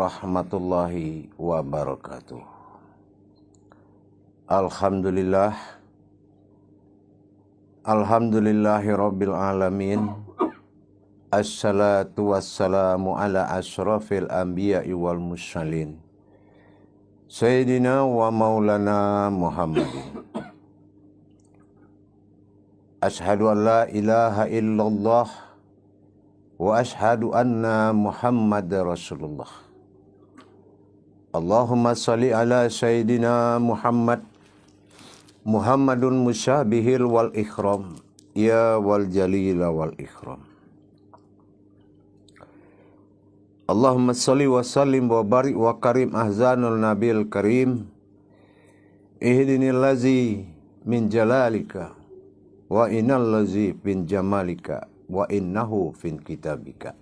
warahmatullahi wabarakatuh. Alhamdulillahi rabbil alamin. Assalatu wassalamu ala ashrafil anbiya'i wal mursalin Sayyidina wa maulana Muhammadin. Ashhadu an la ilaha illallah wa ashhadu anna Muhammad Rasulullah. Allahumma salli ala Sayyidina Muhammadun musyabihil wal ikram, ya wal jalila wal ikram. Allahumma salli wa sallim wa barik wa karim ahzanul nabil karim. Ihdinil lazi min jalalika wa innal lazi bin jamalika wa innahu fin kitabika.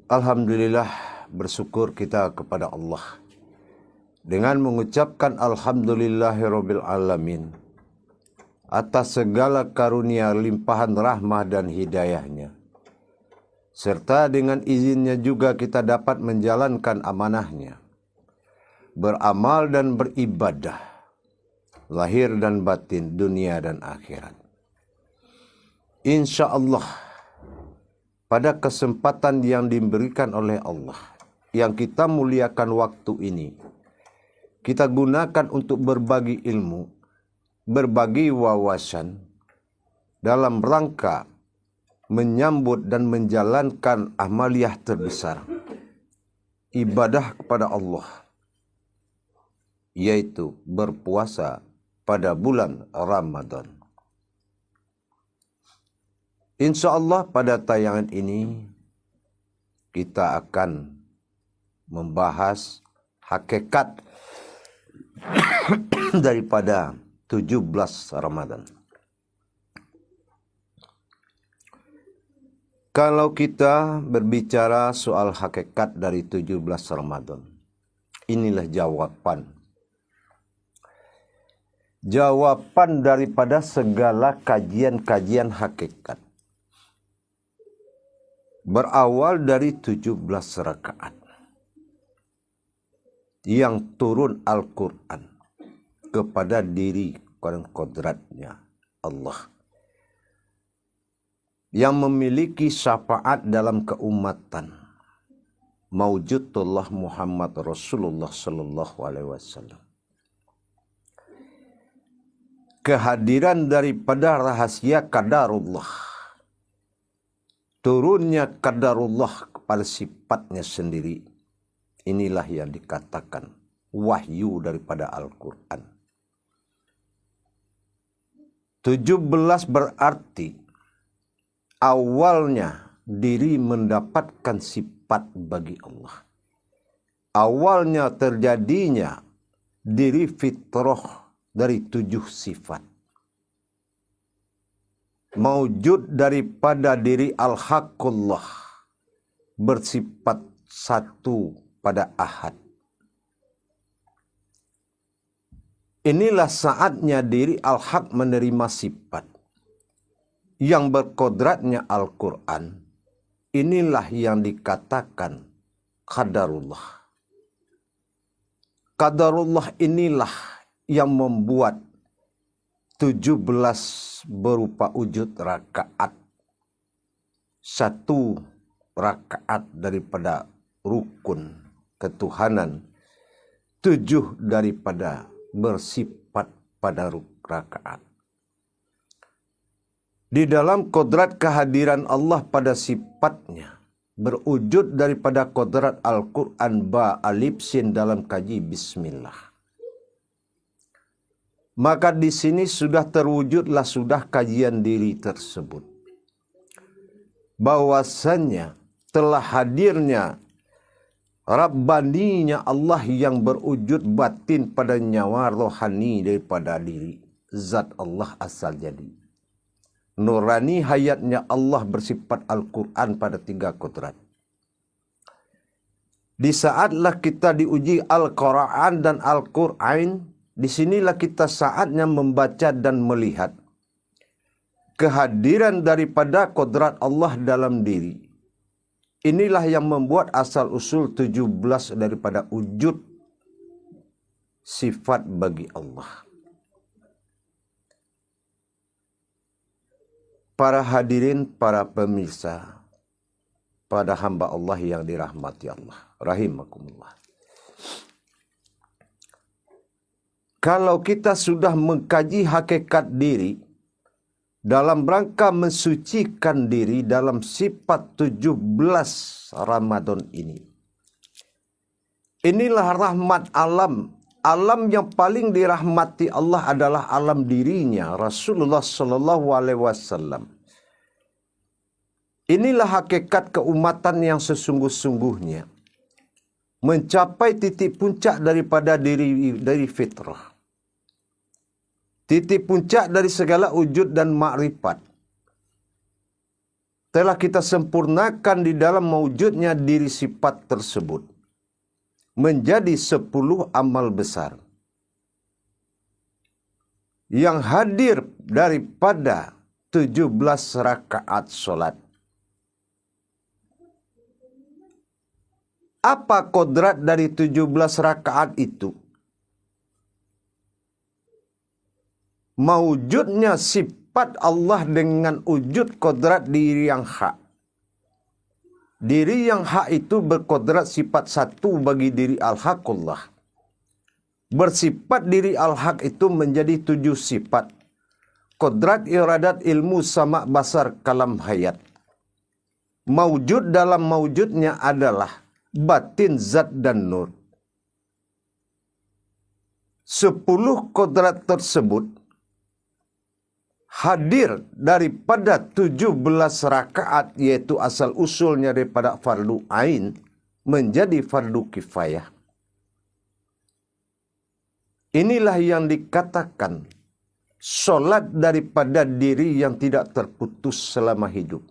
Alhamdulillah, bersyukur kita kepada Allah dengan mengucapkan alhamdulillahirabbil alamin atas segala karunia limpahan rahmah dan hidayahnya, serta dengan izinnya juga kita dapat menjalankan amanahnya, beramal dan beribadah, lahir dan batin, dunia dan akhirat. Insya Allah, pada kesempatan yang diberikan oleh Allah, yang kita muliakan waktu ini, kita gunakan untuk berbagi ilmu, berbagi wawasan, dalam rangka menyambut dan menjalankan amaliyah terbesar, ibadah kepada Allah, yaitu berpuasa pada bulan Ramadan. Insya Allah pada tayangan ini kita akan membahas hakikat daripada 17 Ramadan. Kalau kita berbicara soal hakikat dari 17 Ramadan, inilah jawaban daripada segala kajian-kajian hakikat. Berawal dari 17 rakaat yang turun Al-Quran kepada diri dan kodratnya Allah, yang memiliki syafaat dalam keumatan, maujudullah Muhammad Rasulullah sallallahu alaihi wasallam. Kehadiran daripada rahasia qadarullah, turunnya qadarullah kepada sifatnya sendiri, inilah yang dikatakan wahyu daripada Al-Quran. 17 berarti awalnya diri mendapatkan sifat bagi Allah. Awalnya terjadinya diri fitrah dari 7 sifat. Maujud daripada diri al-haqqullah, bersifat satu pada ahad. Inilah saatnya diri al-haq menerima sifat yang berkodratnya Al-Quran. Inilah yang dikatakan qadarullah. Qadarullah inilah yang membuat 17 berupa wujud rakaat. 1 rakaat daripada rukun ketuhanan, 7 daripada bersifat pada rakaat. Di dalam kodrat kehadiran Allah pada sifatnya, berwujud daripada kodrat Al-Quran ba alif sin dalam kaji bismillah. Maka di sini sudah terwujudlah sudah kajian diri tersebut, bahwasannya telah hadirnya Rabbaninya Allah yang berwujud batin pada nyawa rohani daripada diri. Zat Allah asal jadi. Nurani hayatnya Allah bersifat Al-Quran pada 3 kodrat. Di saatlah kita diuji Al-Quran dan Al-Quran, disinilah kita saatnya membaca dan melihat kehadiran daripada kodrat Allah dalam diri. Inilah yang membuat asal-usul 17 daripada wujud sifat bagi Allah. Para hadirin, para pemirsa, pada hamba Allah yang dirahmati Allah, rahimakumullah. Kalau kita sudah mengkaji hakikat diri dalam rangka mensucikan diri dalam sifat 17 Ramadan ini, inilah rahmat alam. Alam yang paling dirahmati Allah adalah alam dirinya, Rasulullah Sallallahu Alaihi Wasallam. Inilah hakikat keumatan yang sesungguh-sungguhnya, mencapai titik puncak daripada dari fitrah, titik puncak dari segala wujud dan makrifat. Telah kita sempurnakan di dalam mewujudnya diri sifat tersebut menjadi 10 amal besar yang hadir daripada 17 rakaat solat. Apa kodrat dari 17 rakaat itu? Mewujudnya sifat Allah dengan wujud kodrat diri yang hak. Diri yang hak itu berkodrat sifat satu bagi diri al-haqullah. Bersifat diri al-haq itu menjadi 7 sifat. Kodrat, iradat, ilmu, sama, basar, kalam, hayat. Mawujud dalam mawujudnya adalah batin, zat, dan nur. 10 kodrat tersebut hadir daripada 17 rakaat, yaitu asal usulnya daripada fardu ain menjadi fardu kifayah. Inilah yang dikatakan solat daripada diri yang tidak terputus selama hidup.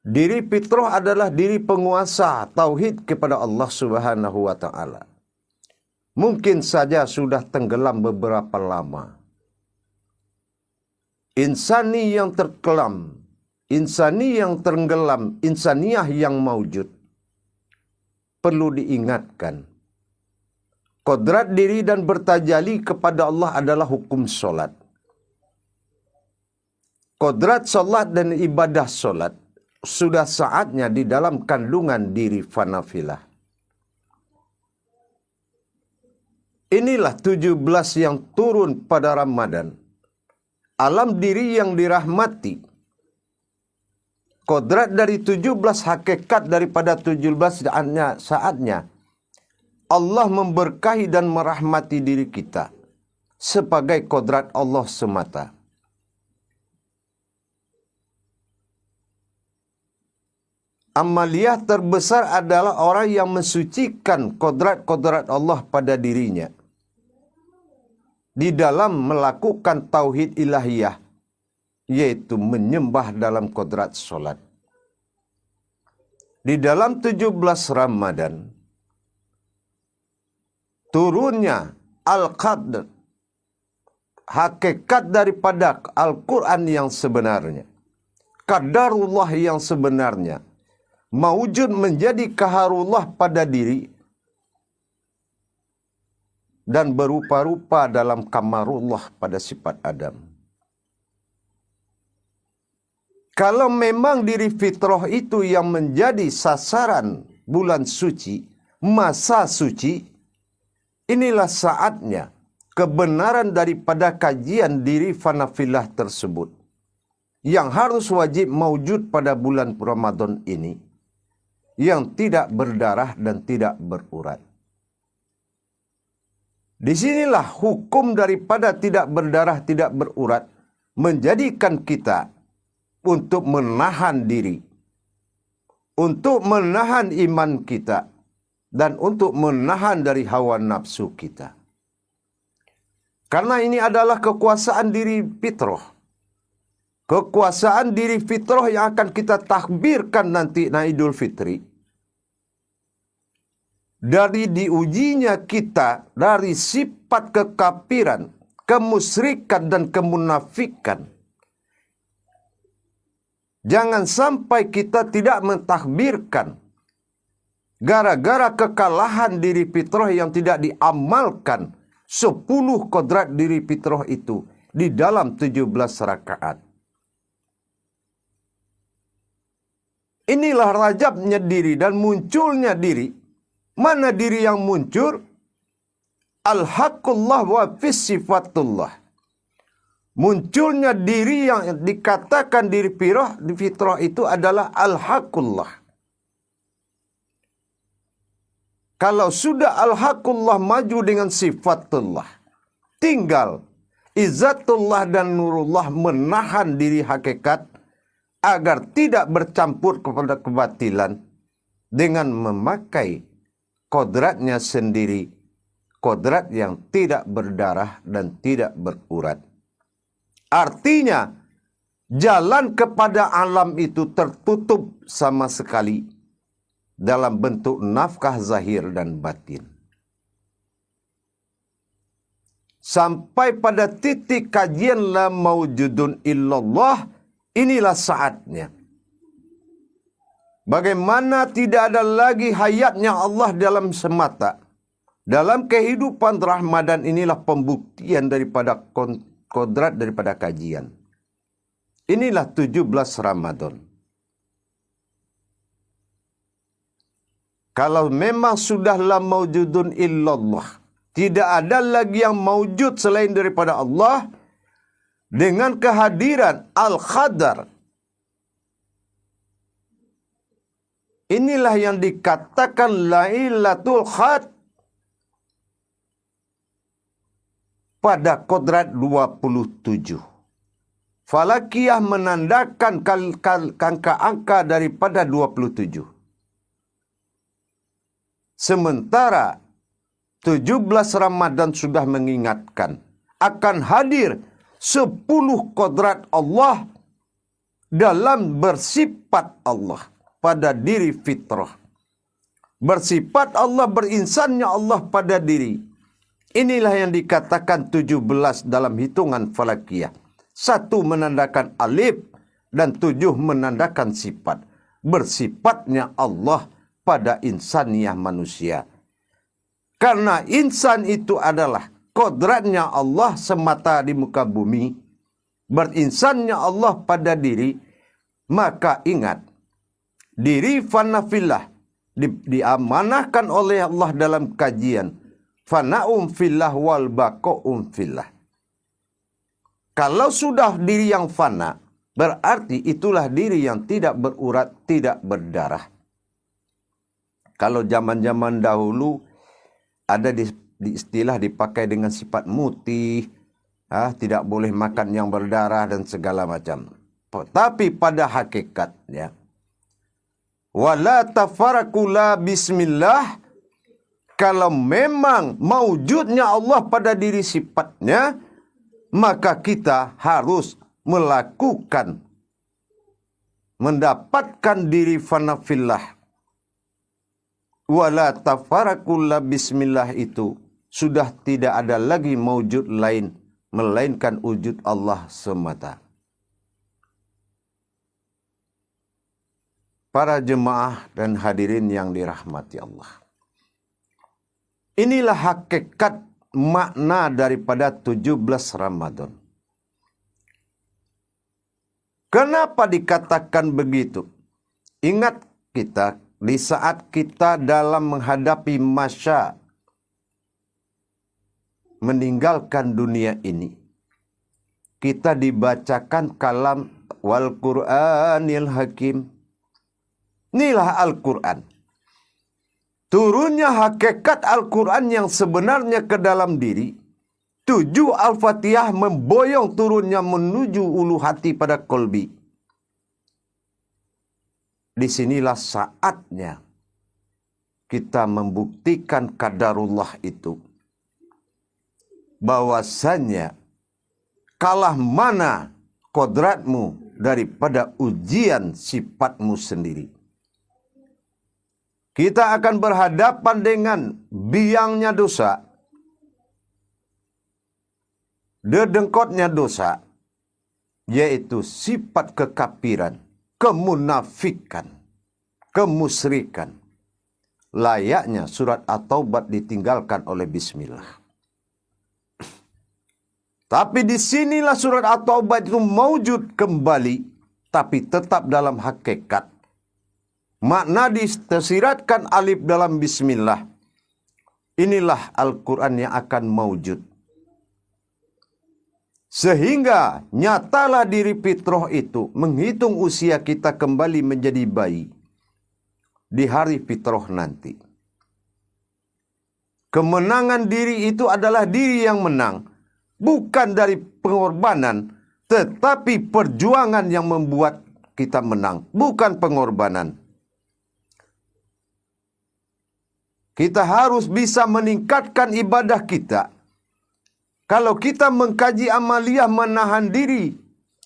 Diri fitrah adalah diri penguasa tauhid kepada Allah Subhanahu wa taala. Mungkin saja sudah tenggelam beberapa lama. Insani yang terkelam, insani yang tenggelam, insaniyah yang maujud, perlu diingatkan. Kodrat diri dan bertajali kepada Allah adalah hukum solat. Kodrat solat dan ibadah solat sudah saatnya di dalam kandungan diri fanafilah. Inilah 17 yang turun pada Ramadan. Alam diri yang dirahmati. Kodrat dari 17, hakikat daripada 17 saatnya Allah memberkahi dan merahmati diri kita sebagai kodrat Allah semata. Amaliyah terbesar adalah orang yang mensucikan kodrat-kodrat Allah pada dirinya di dalam melakukan tauhid ilahiyah, yaitu menyembah dalam kodrat solat. Di dalam 17 Ramadan, turunnya Al-Qadr, hakikat daripada Al-Quran yang sebenarnya, qadarullah yang sebenarnya, mawujud menjadi kaharullah pada diri, dan berupa-rupa dalam kamarullah pada sifat Adam. Kalau memang diri fitrah itu yang menjadi sasaran bulan suci, masa suci, inilah saatnya kebenaran daripada kajian diri fanafilah tersebut yang harus wajib mawujud pada bulan Ramadan ini, yang tidak berdarah dan tidak berurat. Disinilah hukum daripada tidak berdarah, tidak berurat menjadikan kita untuk menahan diri, untuk menahan iman kita, dan untuk menahan dari hawa nafsu kita. Karena ini adalah kekuasaan diri fitrah. Kekuasaan diri fitrah yang akan kita takbirkan nanti Idul Fitri. Dari diujinya kita dari sifat kekafiran, kemusyrikan dan kemunafikan Jangan sampai kita tidak mentakbirkan gara-gara kekalahan diri fitrah yang tidak diamalkan 10 kodrat diri fitrah itu di dalam 17 rakaat. Inilah rajabnya diri dan munculnya diri. Mana diri yang muncul? Al-haqqullah wa fis sifatullah. Munculnya diri yang dikatakan diri fitrah itu adalah al-haqqullah. Kalau sudah al-haqqullah maju dengan sifatullah, tinggal izzatullah dan nurullah menahan diri hakikat agar tidak bercampur kepada kebatilan dengan memakai kodratnya sendiri, kodrat yang tidak berdarah dan tidak berurat. Artinya, jalan kepada alam itu tertutup sama sekali dalam bentuk nafkah zahir dan batin. Sampai pada titik kajian la maujudun illallah, inilah saatnya. Bagaimana tidak ada lagi hayatnya Allah dalam semata. Dalam kehidupan Ramadan inilah pembuktian daripada kodrat daripada kajian. Inilah 17 Ramadan. Kalau memang sudahlah maujudun illallah, tidak ada lagi yang maujud selain daripada Allah, dengan kehadiran Al-Qadar. Inilah yang dikatakan Lailatul Qadar pada kodrat 27. Falakiyah menandakan angka daripada 27. Sementara 17 Ramadan sudah mengingatkan akan hadir 10 kodrat Allah dalam bersifat Allah pada diri fitrah. Bersifat Allah, berinsannya Allah pada diri. Inilah yang dikatakan 17 dalam hitungan falakiyah. 1 menandakan alif dan 7 menandakan sifat. Bersifatnya Allah pada insaniah manusia. Karena insan itu adalah kodratnya Allah semata di muka bumi. Berinsannya Allah pada diri. Maka ingat, diri fanafillah diamanahkan oleh Allah dalam kajian. Fana'um fillah wal baqa'um fillah. Kalau sudah diri yang fana, berarti itulah diri yang tidak berurat, tidak berdarah. Kalau zaman-zaman dahulu ada di istilah dipakai dengan sifat mutih, tidak boleh makan yang berdarah dan segala macam. Tapi pada hakikatnya, wala tafarakula bismillah, kalau memang maujudnya Allah pada diri sifatnya, maka kita harus mendapatkan diri fanafillah. Wala tafarakulla bismillah itu sudah tidak ada lagi maujud lain melainkan wujud Allah semata. Para jemaah dan hadirin yang dirahmati Allah, inilah hakikat makna daripada 17 Ramadan. Kenapa dikatakan begitu? Ingat kita, di saat kita dalam menghadapi masa meninggalkan dunia ini, kita dibacakan kalam wal Qur'anil Hakim. Inilah Al-Quran. Turunnya hakikat Al-Quran yang sebenarnya ke dalam diri. 7 Al-Fatihah memboyong turunnya menuju ulu hati pada kolbi. Disinilah saatnya kita membuktikan qadarullah itu. Bahwasannya kalah mana kodratmu daripada ujian sifatmu sendiri. Kita akan berhadapan dengan biangnya dosa, dedengkotnya dosa, yaitu sifat kekafiran, kemunafikan, kemusyrikan. Layaknya surat At-Taubah ditinggalkan oleh bismillah. Tapi disinilah surat At-Taubah itu maujud kembali, tapi tetap dalam hakikat. Makna ditersiratkan alif dalam bismillah. Inilah Al-Quran yang akan maujud. Sehingga nyatalah diri fitrah itu menghitung usia kita kembali menjadi bayi di hari fitrah nanti. Kemenangan diri itu adalah diri yang menang, bukan dari pengorbanan, tetapi perjuangan yang membuat kita menang, bukan pengorbanan. Kita harus bisa meningkatkan ibadah kita. Kalau kita mengkaji amaliyah menahan diri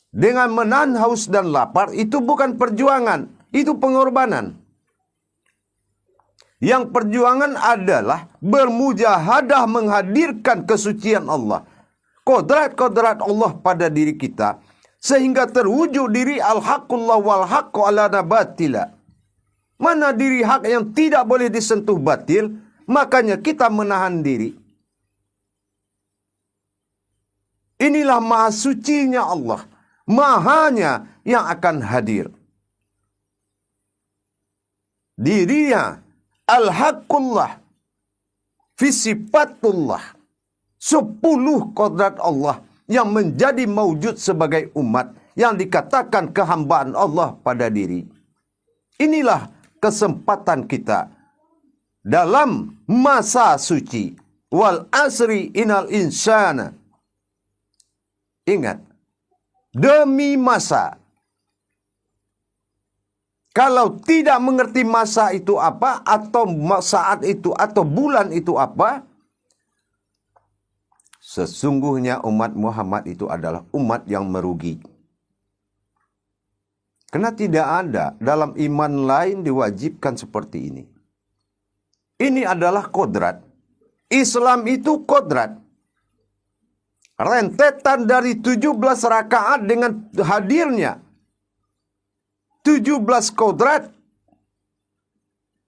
dengan menahan haus dan lapar, itu bukan perjuangan, itu pengorbanan. Yang perjuangan adalah bermujahadah menghadirkan kesucian Allah, kodrat-kodrat Allah pada diri kita, sehingga terwujud diri al-haqqullah wal haqqu ala nabatila. Mana diri hak yang tidak boleh disentuh batil, makanya kita menahan diri. Inilah maha sucinya Allah, mahanya yang akan hadir. Dirinya al-haqqullah fi sifatullah, 10 kodrat Allah yang menjadi maujud sebagai umat yang dikatakan kehambaan Allah pada diri. Inilah kesempatan kita dalam masa suci. Wal asri inal insana. Ingat, demi masa. Kalau tidak mengerti masa itu apa, atau saat itu, atau bulan itu apa, sesungguhnya umat Muhammad itu adalah umat yang merugi. Karena tidak ada dalam iman lain diwajibkan seperti ini. Ini adalah kodrat. Islam itu kodrat. Rentetan dari 17 rakaat dengan hadirnya 17 kodrat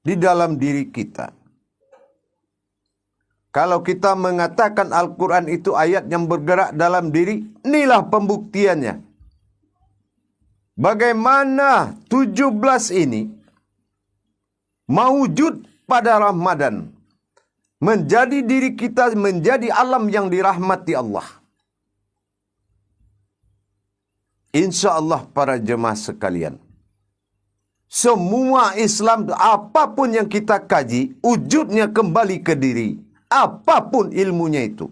di dalam diri kita. Kalau kita mengatakan Al-Quran itu ayat yang bergerak dalam diri, inilah pembuktiannya. Bagaimana 17 ini mawujud pada Ramadan, menjadi diri kita, menjadi alam yang dirahmati Allah. Insya Allah para jemaah sekalian, semua Islam, apapun yang kita kaji, wujudnya kembali ke diri. Apapun ilmunya itu,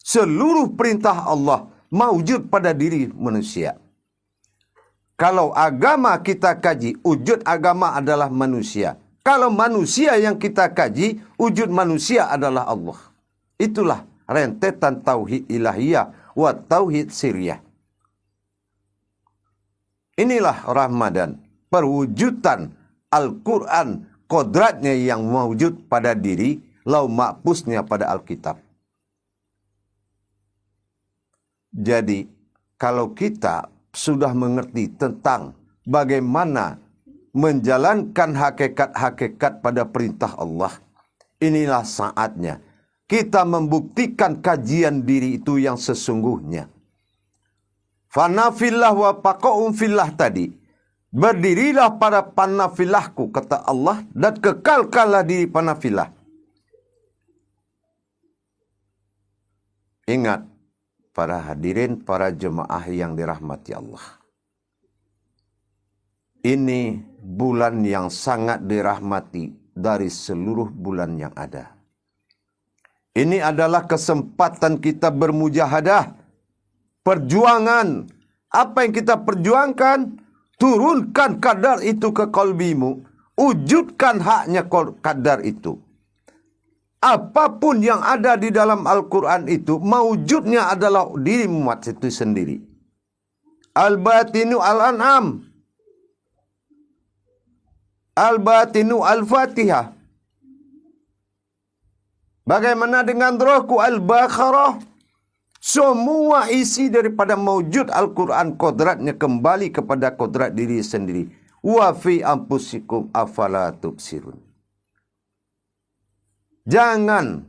seluruh perintah Allah mawujud pada diri manusia. Kalau agama kita kaji, wujud agama adalah manusia. Kalau manusia yang kita kaji, wujud manusia adalah Allah. Itulah rentetan tauhid ilahiyah wa tauhid siriyah. Inilah Ramadan, perwujudan Al-Quran, kodratnya yang mewujud pada diri, lau mahfuznya pada Alkitab. Jadi, kalau kita sudah mengerti tentang bagaimana menjalankan hakikat-hakikat pada perintah Allah, inilah saatnya kita membuktikan kajian diri itu yang sesungguhnya. Fanafillah wa paqa'um fillah tadi, berdirilah pada panafilahku, kata Allah, dan kekalkanlah diri panafilah. Ingat, para hadirin, para jemaah yang dirahmati Allah. Ini bulan yang sangat dirahmati dari seluruh bulan yang ada. Ini adalah kesempatan kita bermujahadah, perjuangan. Apa yang kita perjuangkan, turunkan kadar itu ke kalbimu, wujudkan haknya kadar itu. Apapun yang ada di dalam Al-Quran itu, mawujudnya adalah diri umat itu sendiri. Al-Batinu Al-An'am, Al-Batinu Al-Fatihah. Bagaimana dengan rohku Al-Baqarah? Semua isi daripada maujud Al-Quran kodratnya kembali kepada kodrat diri sendiri. Wa fi anfusikum afala tubsirun. Jangan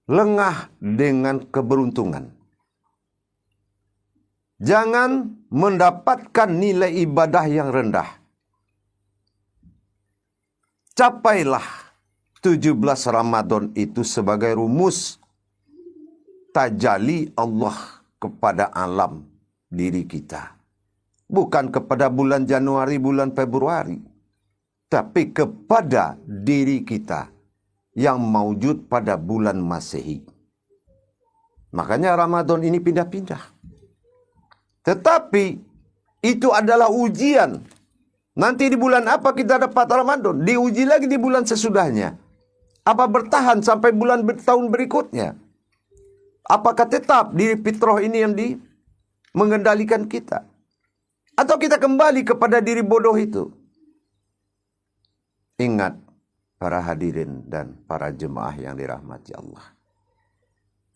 lengah dengan keberuntungan. Jangan mendapatkan nilai ibadah yang rendah. Capailah 17 Ramadan itu sebagai rumus tajalli Allah kepada alam diri kita. Bukan kepada bulan Januari, bulan Februari. Tapi kepada diri kita yang maujud pada bulan Masehi. Makanya Ramadan ini pindah-pindah. Tetapi itu adalah ujian. Nanti di bulan apa kita dapat Ramadan? Diuji lagi di bulan sesudahnya. Apa bertahan sampai bulan tahun berikutnya? Apakah tetap diri fitrah ini yang mengendalikan kita? Atau kita kembali kepada diri bodoh itu? Ingat para hadirin dan para jemaah yang dirahmati Allah.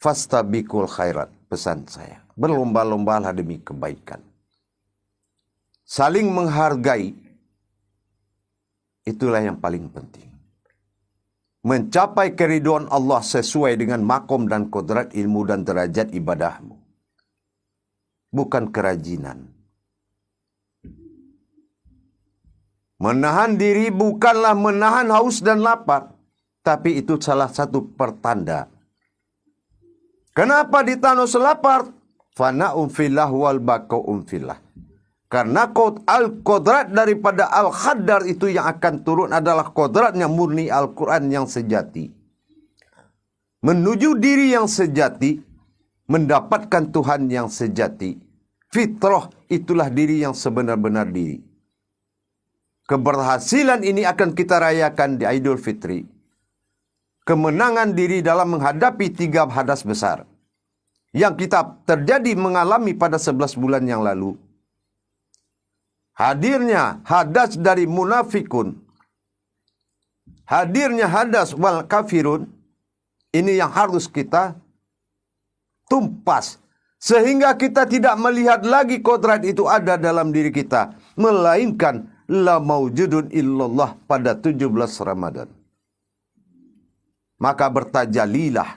Fastabiqul khairat, pesan saya. Berlomba-lombalah demi kebaikan. Saling menghargai, itulah yang paling penting. Mencapai keridhaan Allah sesuai dengan makom dan kodrat ilmu dan derajat ibadahmu. Bukan kerajinan. Menahan diri bukanlah menahan haus dan lapar. Tapi itu salah satu pertanda. Kenapa ditahan selapar? Fana'um fillah wal baka'um fillah. Karena al-kodrat daripada al-khaddar itu yang akan turun adalah kodratnya murni Al-Quran yang sejati. Menuju diri yang sejati, mendapatkan Tuhan yang sejati. Fitrah itulah diri yang sebenar-benar diri. Keberhasilan ini akan kita rayakan di Idul Fitri. Kemenangan diri dalam menghadapi 3 hadas besar. Yang kita terjadi mengalami pada 11 bulan yang lalu. Hadirnya hadas dari munafikun. Hadirnya hadas wal kafirun. Ini yang harus kita tumpas. Sehingga kita tidak melihat lagi kodrat itu ada dalam diri kita. Melainkan la maujudun illallah pada 17 Ramadan. Maka bertajalilah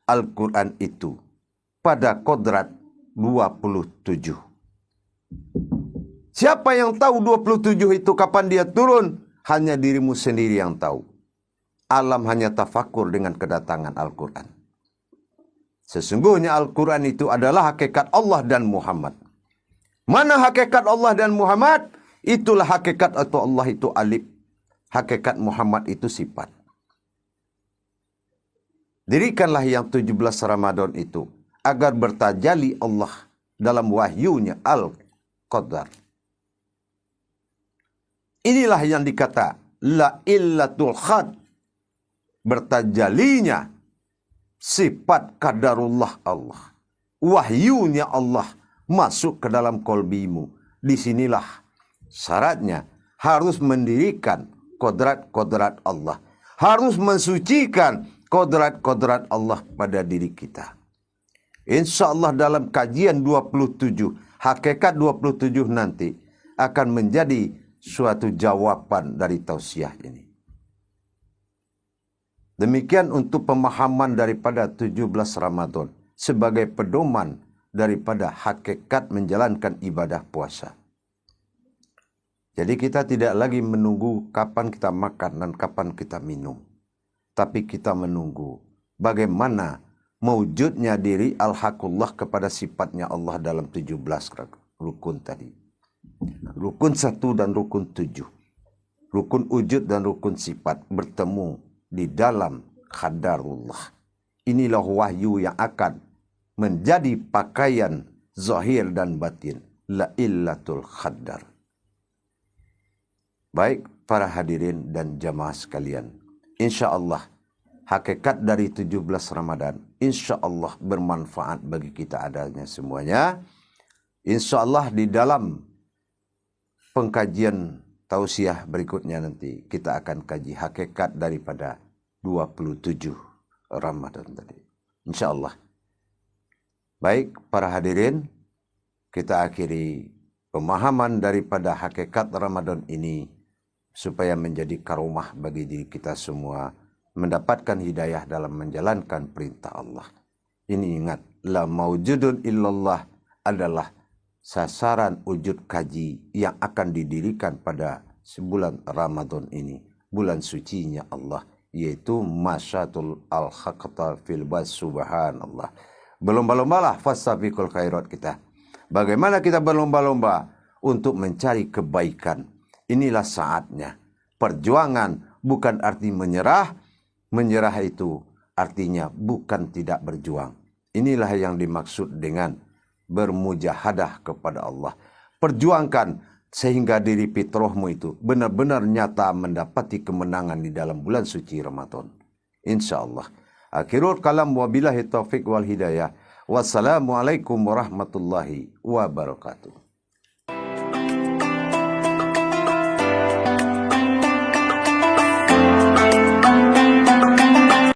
Al-Quran itu pada kodrat 27. Siapa yang tahu 27 itu kapan dia turun? Hanya dirimu sendiri yang tahu. Alam hanya tafakur dengan kedatangan Al-Quran. Sesungguhnya Al-Quran itu adalah hakikat Allah dan Muhammad. Mana hakikat Allah dan Muhammad? Itulah hakikat atau Allah itu alif. Hakikat Muhammad itu sifat. Dirikanlah yang 17 Ramadan itu agar bertajali Allah dalam wahyunya Al-Qadar. Inilah yang dikata la illatul khad. Bertajalinya sifat qadarullah Allah. Wahyunya Allah masuk ke dalam kolbimu. Disinilah syaratnya harus mendirikan kodrat-kodrat Allah. Harus mensucikan kodrat-kodrat Allah pada diri kita. Insya Allah dalam kajian 27, hakikat 27 nanti akan menjadi suatu jawaban dari tausiah ini. Demikian untuk pemahaman daripada 17 Ramadan sebagai pedoman daripada hakikat menjalankan ibadah puasa. Jadi kita tidak lagi menunggu kapan kita makan dan kapan kita minum. Tapi kita menunggu bagaimana mewujudnya diri al-haqullah kepada sifatnya Allah dalam 17 rukun tadi. Rukun 1 dan rukun 7. Rukun wujud dan rukun sifat bertemu di dalam qadarullah. Inilah wahyu yang akan menjadi pakaian zahir dan batin. La illatul qadar. Baik para hadirin dan jamaah sekalian. Insya Allah hakikat dari 17 Ramadan insya Allah bermanfaat bagi kita adanya semuanya. Insya Allah di dalam pengkajian tausiah berikutnya nanti kita akan kaji hakikat daripada 27 Ramadan tadi. Insya Allah. Baik para hadirin, kita akhiri pemahaman daripada hakikat Ramadan ini supaya menjadi karomah bagi diri kita semua, mendapatkan hidayah dalam menjalankan perintah Allah. Ini ingat, la maujudun illallah adalah sasaran wujud kaji yang akan didirikan pada sebulan Ramadan ini, bulan sucinya Allah, yaitu masyatul al-haqta fil bas, subhanallah. Berlomba-lombalah fastabiqul khairat kita. Bagaimana kita berlomba-lomba untuk mencari kebaikan? Inilah saatnya. Perjuangan bukan arti menyerah. Menyerah itu artinya bukan tidak berjuang. Inilah yang dimaksud dengan bermujahadah kepada Allah. Perjuangkan sehingga diri fitrahmu itu benar-benar nyata mendapati kemenangan di dalam bulan suci Ramadan. InsyaAllah. Akhirul kalam wabillahi taufiq wal hidayah. Wassalamualaikum warahmatullahi wabarakatuh.